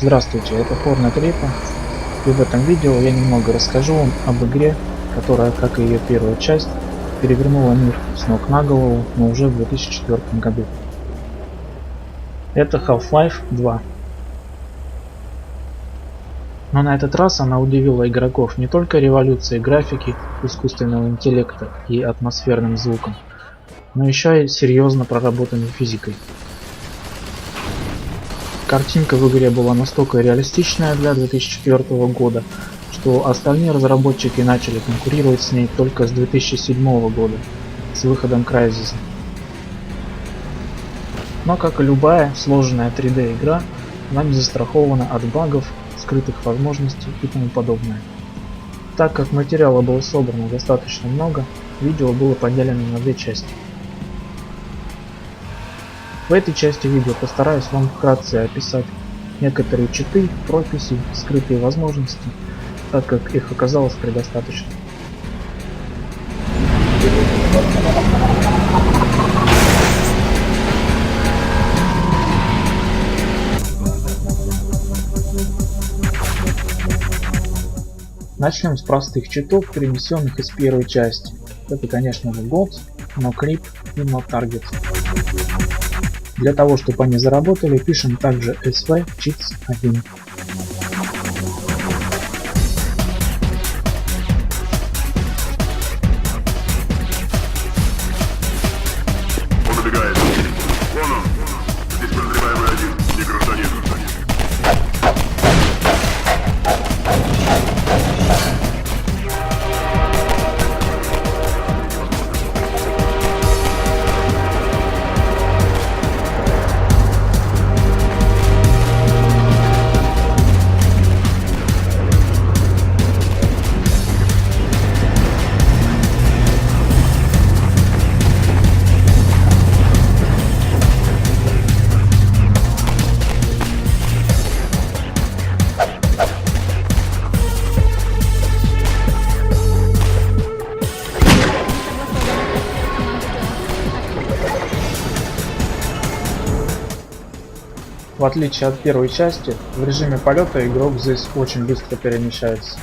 Здравствуйте, это Hornet Repo, и в этом видео я немного расскажу вам об игре, которая, как и ее первая часть, перевернула мир с ног на голову, но уже в 2004 году. Это Half-Life 2. Но на этот раз она удивила игроков не только революцией графики, искусственного интеллекта и атмосферным звуком, но еще и серьезно проработанной физикой. Картинка в игре была настолько реалистичная для 2004 года, что остальные разработчики начали конкурировать с ней только с 2007 года, с выходом Crysis. Но как и любая сложная 3D игра, она не застрахована от багов, скрытых возможностей и тому подобное. Так как материала было собрано достаточно много, видео было поделено на две части. В этой части видео постараюсь вам вкратце описать некоторые читы, прописи, скрытые возможности, так как их оказалось предостаточно. Начнем с простых читов, перенесенных из первой части. Это, конечно же, GOTS, NoClip и NoTarget. Для того, чтобы они заработали, пишем также SV Cheats 1. В отличие от первой части, в режиме полета игрок здесь очень быстро перемещается.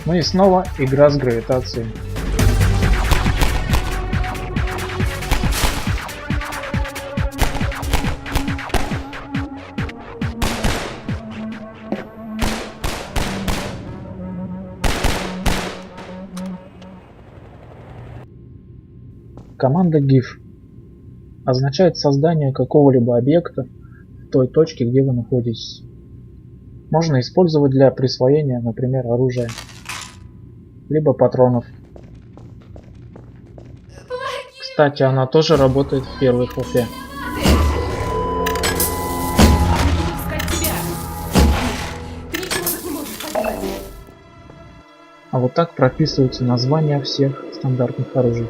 Ну и снова игра с гравитацией. Команда GIF означает создание какого-либо объекта в той точке, где вы находитесь. Можно использовать для присвоения, например, оружия, либо патронов. Кстати, она тоже работает в первой Half-Life. А вот так прописываются названия всех стандартных оружий.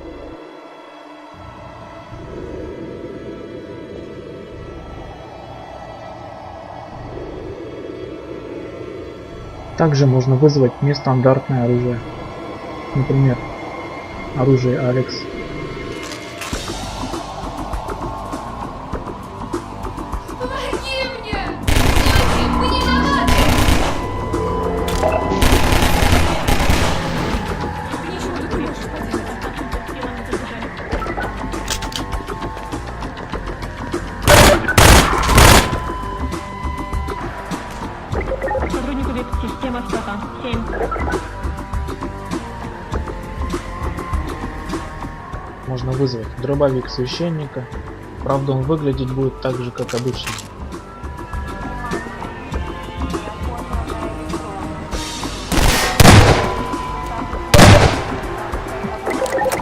Также можно вызвать нестандартное оружие, например, оружие Алекс. Система Стаха 7. Можно вызвать дробовик священника, правда он выглядеть будет так же, как обычно.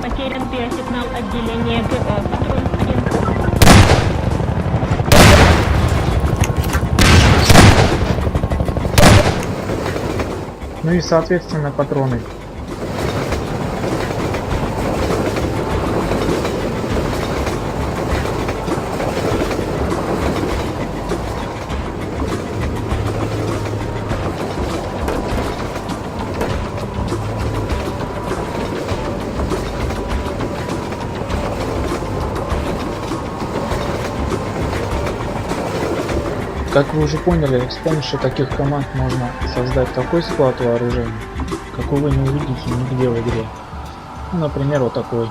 Потерян биосигнал отделения ГО. Патруль 1. Ну и соответственно патроны. Как вы уже поняли, с помощью таких команд можно создать такой склад вооружений, какой вы не увидите нигде в игре. Ну, например, вот такой.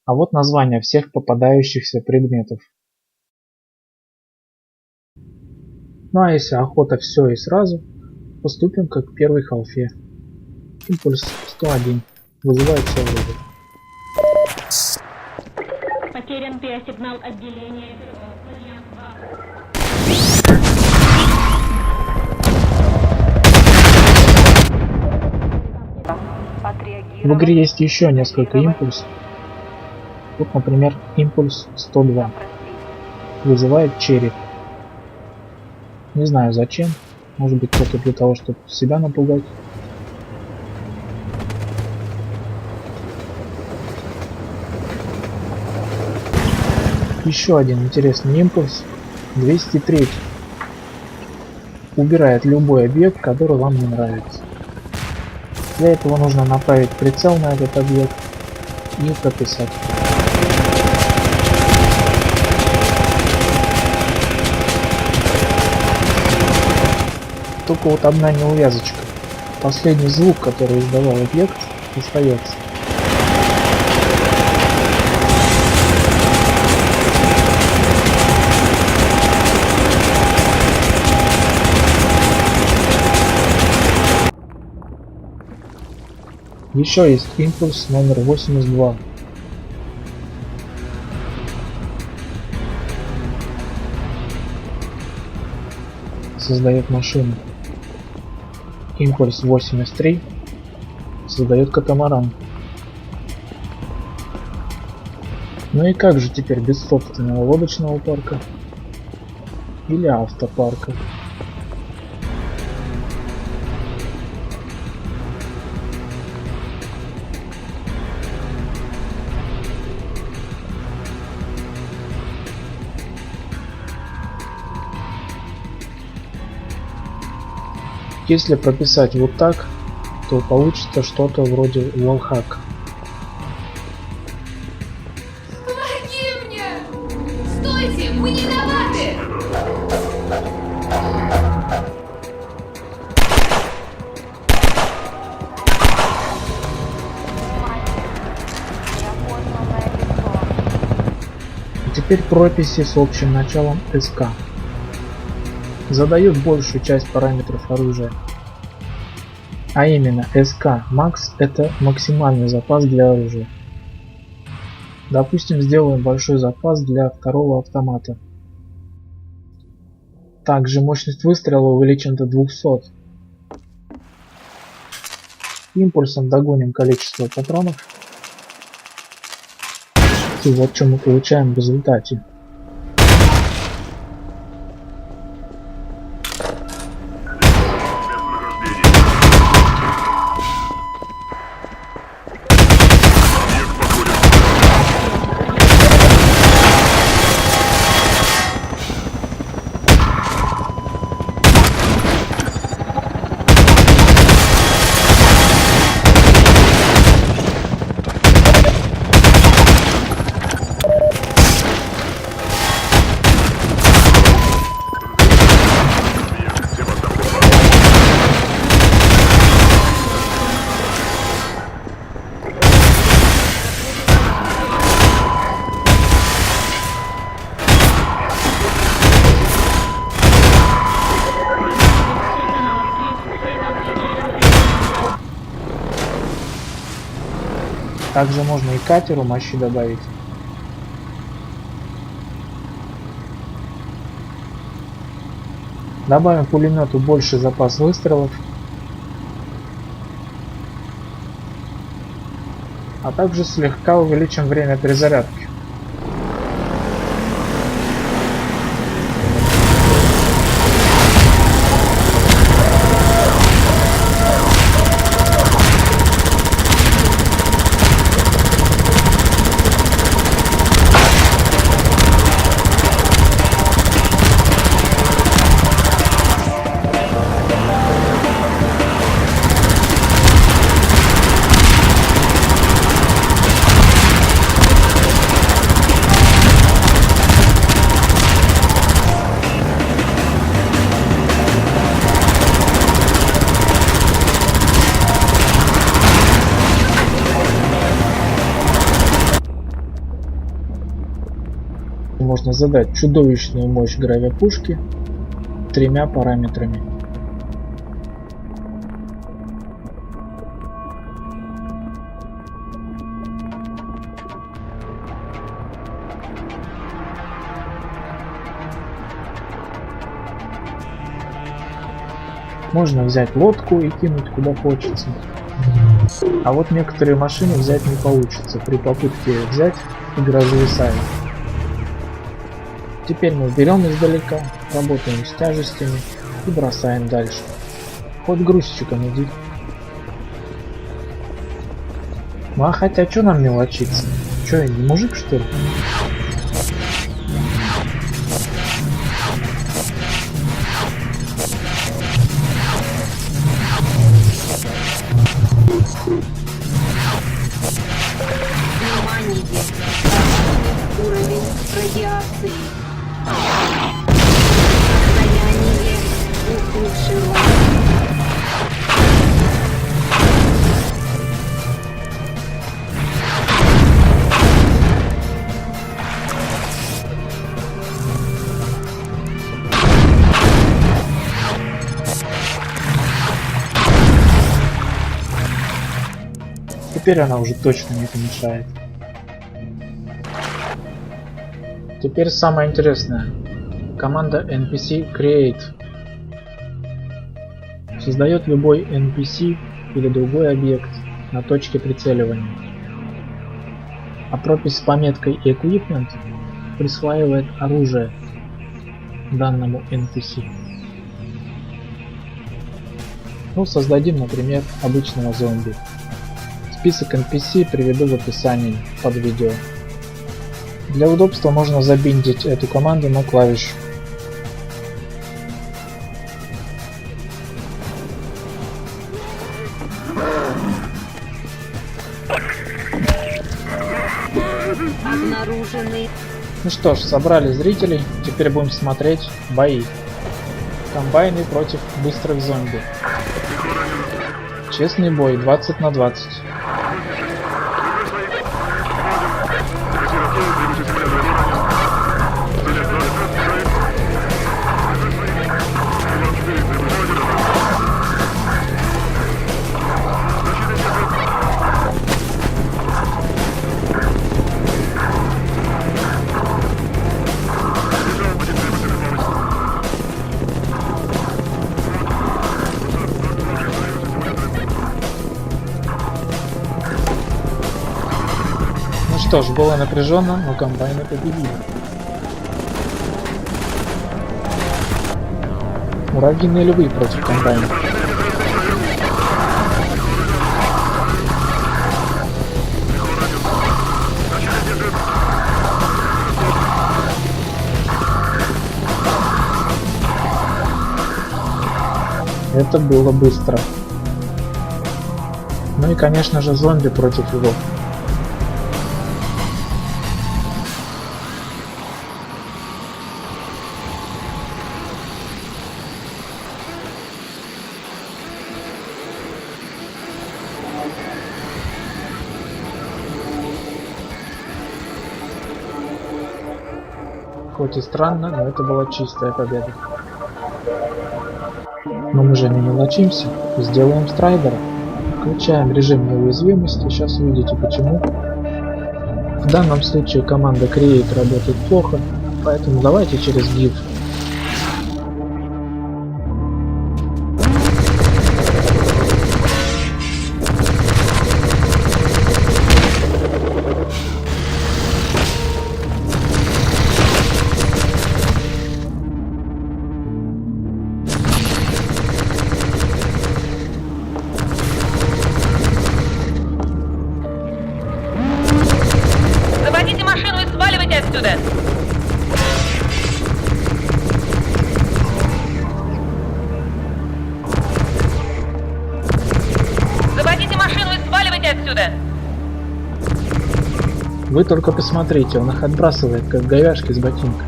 А вот название всех попадающихся предметов. Ну а если охота все и сразу, поступим как в первой халфе. Импульс 101 вызывает все вызов. Потерян биосигнал отделения ГО. В игре есть еще несколько импульсов. Вот, например, импульс 102 вызывает череп. Не знаю зачем. Может быть, только для того, чтобы себя напугать. Еще один интересный импульс 203 убирает любой объект, который вам не нравится. Для этого нужно направить прицел на этот объект и прописать. Только вот одна неувязочка. Последний звук, который издавал объект, остается. Еще есть импульс номер 82. Создает машину. Импульс 83 создает катамаран. Ну и как же теперь без собственного лодочного парка или автопарка? Если прописать вот так, то получится что-то вроде лолхак. Помоги мне! Стойте! Мы не виноваты! И теперь прописи с общим началом СК. Задают большую часть параметров оружия. А именно SK Max это максимальный запас для оружия. Допустим, сделаем большой запас для второго автомата. Также мощность выстрела увеличим до 200. Импульсом догоним количество патронов. И вот что мы получаем в результате. Также можно и катеру мощи добавить. Добавим пулемету больше запас выстрелов. А также слегка увеличим время перезарядки. можно задать чудовищную мощь гравипушки 3 параметрами. Можно взять лодку и кинуть куда хочется. А вот некоторые машины взять не получится. При попытке взять, игра зависает. Теперь мы берем издалека, работаем с тяжестями и бросаем дальше. Хоть грузчиком иди. Ну а хотя что нам мелочиться? Че, я не мужик, что ли? Внимание! Уровень радиации. Состояние ухудшилось. Теперь она уже точно не помешает. Теперь самое интересное. Команда NPC Create создает любой NPC или другой объект на точке прицеливания. А пропись с пометкой Equipment присваивает оружие данному NPC. Ну, создадим, например, обычного зомби. Список NPC приведу в описании под видео. Для удобства можно забиндить эту команду на клавишу. Обнаружены. Ну что ж, собрали зрителей, теперь будем смотреть бои. Комбайны против быстрых зомби. Честный бой 20 на 20. Что ж, было напряженно, но комбайны победили. Муравьиные львы против комбайнов. Это было быстро. Ну и конечно же зомби против львов. Хоть и странно, но это была чистая победа. Но мы же не мелочимся, сделаем страйдера. Включаем режим неуязвимости, сейчас увидите почему. В данном случае команда Create работает плохо, поэтому давайте через GIF. Заводите машину и сваливайте отсюда! Заводите машину и сваливайте отсюда! Вы только посмотрите, он их отбрасывает, как говяжки с ботинка.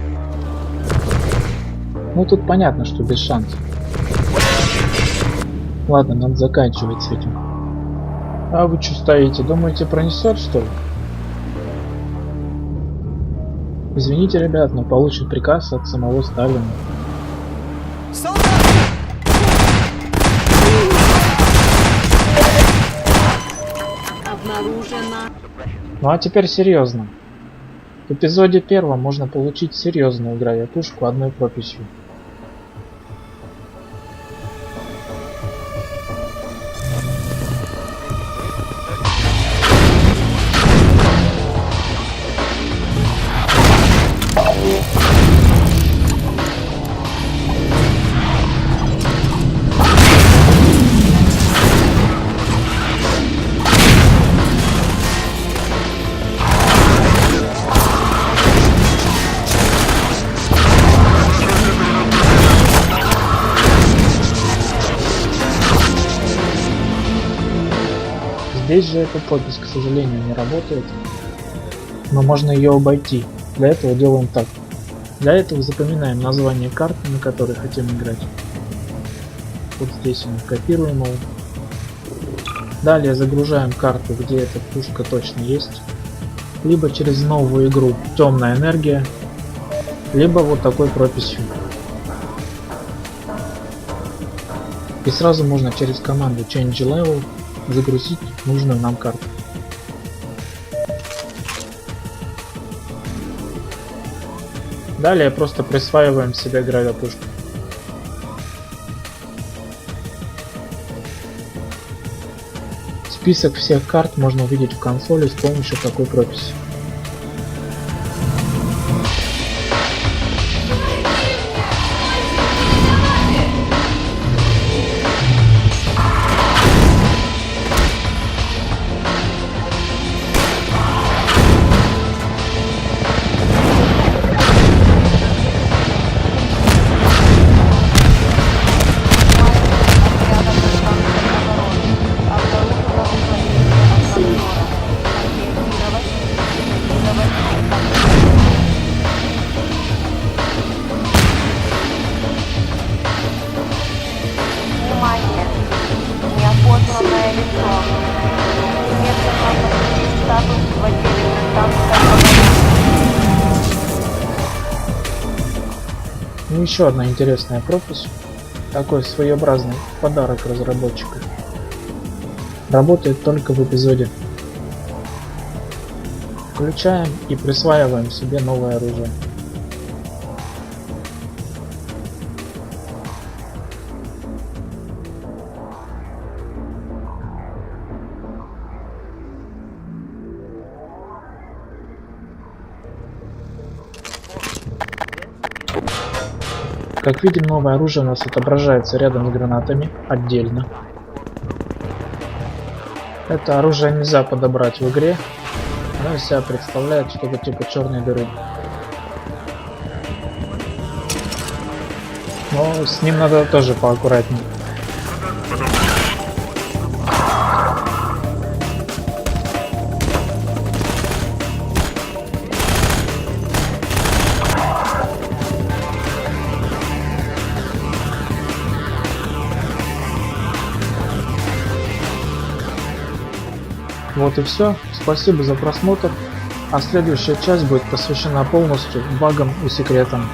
Ну тут понятно, что без шансов. Ладно, надо заканчивать с этим. А вы что стоите? Думаете, пронесет, что ли? Извините, ребят, но получит приказ от самого Сталина. Обнаружено. Ну а теперь серьезно. В эпизоде 1 можно получить серьезную гравитушку одной прописью. Здесь же эта пропись, к сожалению, не работает, но можно ее обойти. Для этого делаем так. Для этого запоминаем название карты, на которой хотим играть. Вот здесь мы копируем его. Далее загружаем карту, где эта пушка точно есть. Либо через новую игру «Темная энергия», либо вот такой прописью. И сразу можно через команду Change Level загрузить нужную нам карту. Далее просто присваиваем себе гравитушку. Список всех карт можно увидеть в консоли с помощью такой прописи. Внимание! Неопознанное лицо. Немедленно подтвердить статус в отделе гражданской. Ну еще одна интересная пропись. Такой своеобразный подарок разработчика. Работает только в эпизоде. Включаем и присваиваем себе новое оружие. Как видим, новое оружие у нас отображается рядом с гранатами отдельно. Это оружие нельзя подобрать в игре. Оно из себя представляет что-то типа черной дыры. Но с ним надо тоже поаккуратнее. Вот и все. Спасибо за просмотр. А следующая часть будет посвящена полностью багам и секретам.